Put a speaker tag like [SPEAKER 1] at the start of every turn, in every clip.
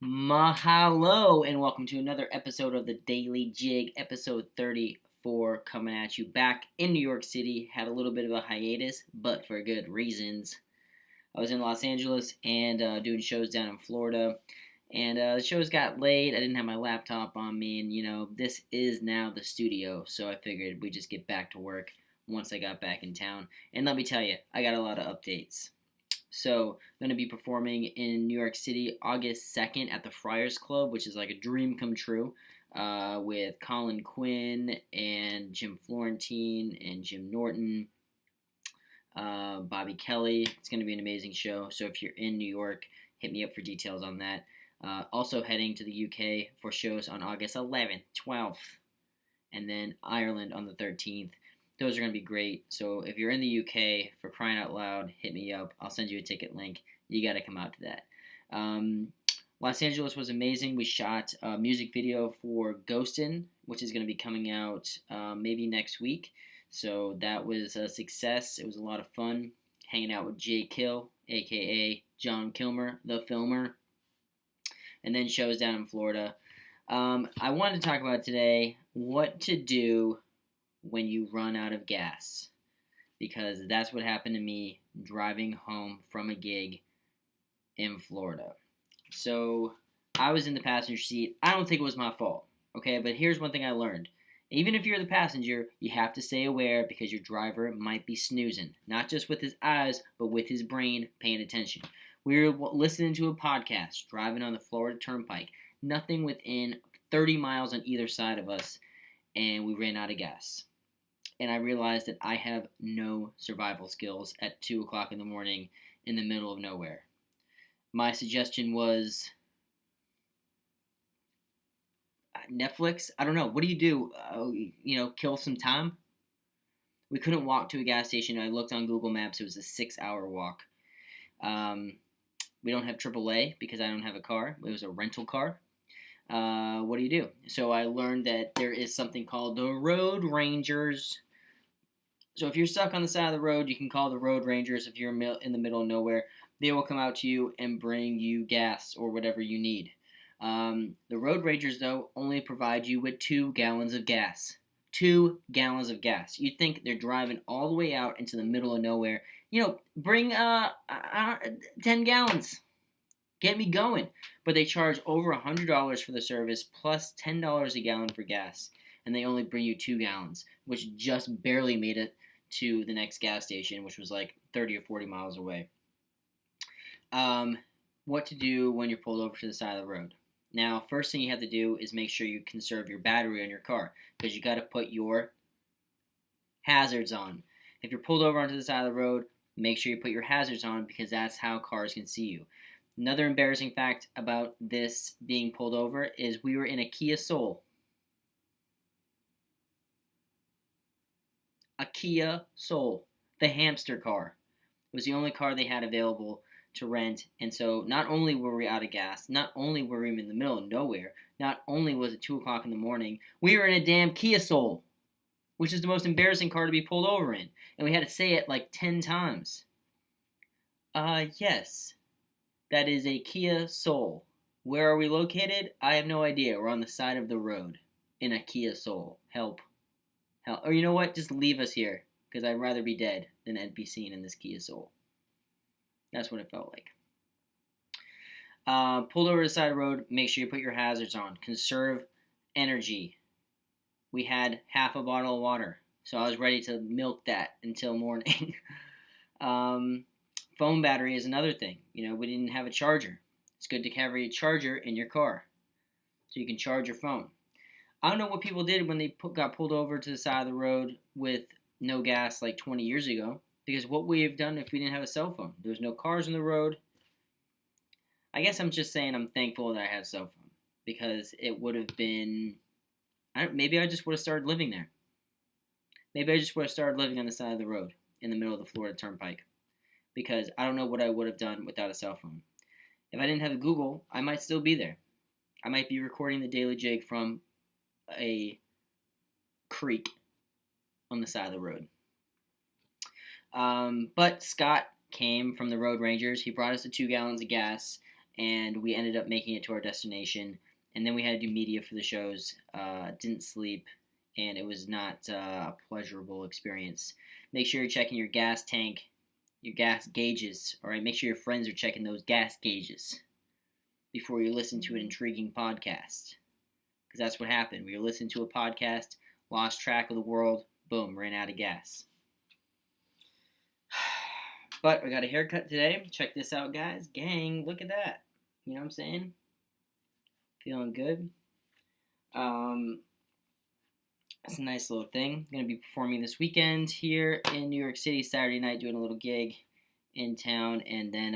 [SPEAKER 1] Mahalo and welcome to another episode of the Daily Jig, episode 34, coming at you back in New York City. Had a little bit of a hiatus, but for good reasons. I was in Los Angeles and doing shows down in Florida, and the shows got late. I didn't have my laptop on me, and this is now the studio, so I figured we'd just get back to work once I got back in town. And let me tell you, I got a lot of updates. So, I'm going to be performing in New York City August 2nd at the Friars Club, which is like a dream come true, with Colin Quinn and Jim Florentine and Jim Norton, Bobby Kelly. It's going to be an amazing show. So, if you're in New York, hit me up for details on that. Also, heading to the UK for shows on August 11th, 12th, and then Ireland on the 13th. Those are going to be great. So if you're in the UK, for crying out loud, hit me up. I'll send you a ticket link. You got to come out to that. Los Angeles was amazing. We shot a music video for Ghostin', which is going to be coming out maybe next week. So that was a success. It was a lot of fun hanging out with Jay Kill, a.k.a. John Kilmer, the filmer, and then shows down in Florida. I wanted to talk about today what to do when you run out of gas, because that's what happened to me driving home from a gig in Florida. So I was in the passenger seat. I don't think it was my fault, okay? But here's one thing I learned. Even if you're the passenger, you have to stay aware because your driver might be snoozing, not just with his eyes, but with his brain paying attention. We were listening to a podcast, driving on the Florida Turnpike, nothing within 30 miles on either side of us, and we ran out of gas. And I realized that I have no survival skills at 2 o'clock in the morning in the middle of nowhere. My suggestion was Netflix. I don't know. What do you do? Kill some time? We couldn't walk to a gas station. I looked on Google Maps. It was a 6-hour walk. We don't have AAA because I don't have a car. It was a rental car. What do you do? So I learned that there is something called the Road Rangers. So if you're stuck on the side of the road, you can call the Road Rangers. If you're in the middle of nowhere, they will come out to you and bring you gas or whatever you need. The Road Rangers, though, only provide you with 2 gallons of gas. 2 gallons of gas. You'd think they're driving all the way out into the middle of nowhere. Bring 10 gallons. Get me going. But they charge over $100 for the service plus $10 a gallon for gas. And they only bring you 2 gallons, which just barely made it to the next gas station, which was like 30 or 40 miles away. What to do when you're pulled over to the side of the road. Now, first thing you have to do is make sure you conserve your battery on your car, because you got to put your hazards on. If you're pulled over onto the side of the road, make sure you put your hazards on, because that's how cars can see you. Another embarrassing fact about this being pulled over is we were in a Kia Soul. A Kia Soul, the hamster car. It was the only car they had available to rent, and so not only were we out of gas, not only were we in the middle of nowhere, not only was it 2 o'clock in the morning, we were in a damn Kia Soul, which is the most embarrassing car to be pulled over in, and we had to say it like 10 times. Yes, that is a Kia Soul. Where are we located? I have no idea. We're on the side of the road in a Kia Soul. Help. Or you know what? Just leave us here, because I'd rather be dead than be seen in this Kia Soul. That's what it felt like. Pulled over to the side of the road. Make sure you put your hazards on. Conserve energy. We had half a bottle of water, so I was ready to milk that until morning. Phone battery is another thing. We didn't have a charger. It's good to carry a charger in your car so you can charge your phone. I don't know what people did when they got pulled over to the side of the road with no gas like 20 years ago, because what we have done if we didn't have a cell phone? There was no cars on the road. I guess I'm just saying I'm thankful that I had a cell phone, because it would have been... maybe I just would have started living there. Maybe I just would have started living on the side of the road in the middle of the Florida Turnpike, because I don't know what I would have done without a cell phone. If I didn't have Google, I might still be there. I might be recording the Daily Jig from a creek on the side of the road. But Scott came from the Road Rangers. He brought us the 2 gallons of gas, and we ended up making it to our destination. And then we had to do media for the shows. Didn't sleep, and it was not a pleasurable experience. Make sure you're checking your gas tank, your gas gauges. All right, make sure your friends are checking those gas gauges before you listen to an intriguing podcast, because that's what happened. We were listening to a podcast, lost track of the world, boom, ran out of gas. But I got a haircut today. Check this out, guys. Gang, look at that. You know what I'm saying? Feeling good. It's a nice little thing. I'm going to be performing this weekend here in New York City, Saturday night, doing a little gig in town. And then,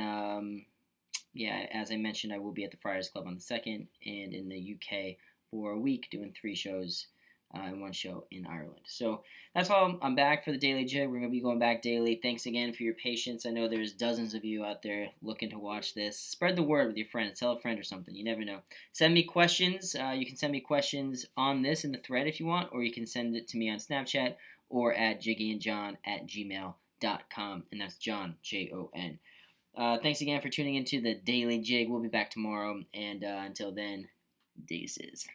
[SPEAKER 1] yeah, as I mentioned, I will be at the Friars Club on the 2nd and in the UK for a week doing 3 shows and 1 show in Ireland. So that's all. I'm back for the Daily Jig. We're going to be going back daily. Thanks again for your patience. I know there's dozens of you out there looking to watch this. Spread the word with your friends. Tell a friend or something. You never know. Send me questions. You can send me questions on this in the thread if you want, or you can send it to me on Snapchat or at jiggyandjon@gmail.com. And that's John, Jon. Thanks again for tuning into the Daily Jig. We'll be back tomorrow. And until then, deuces.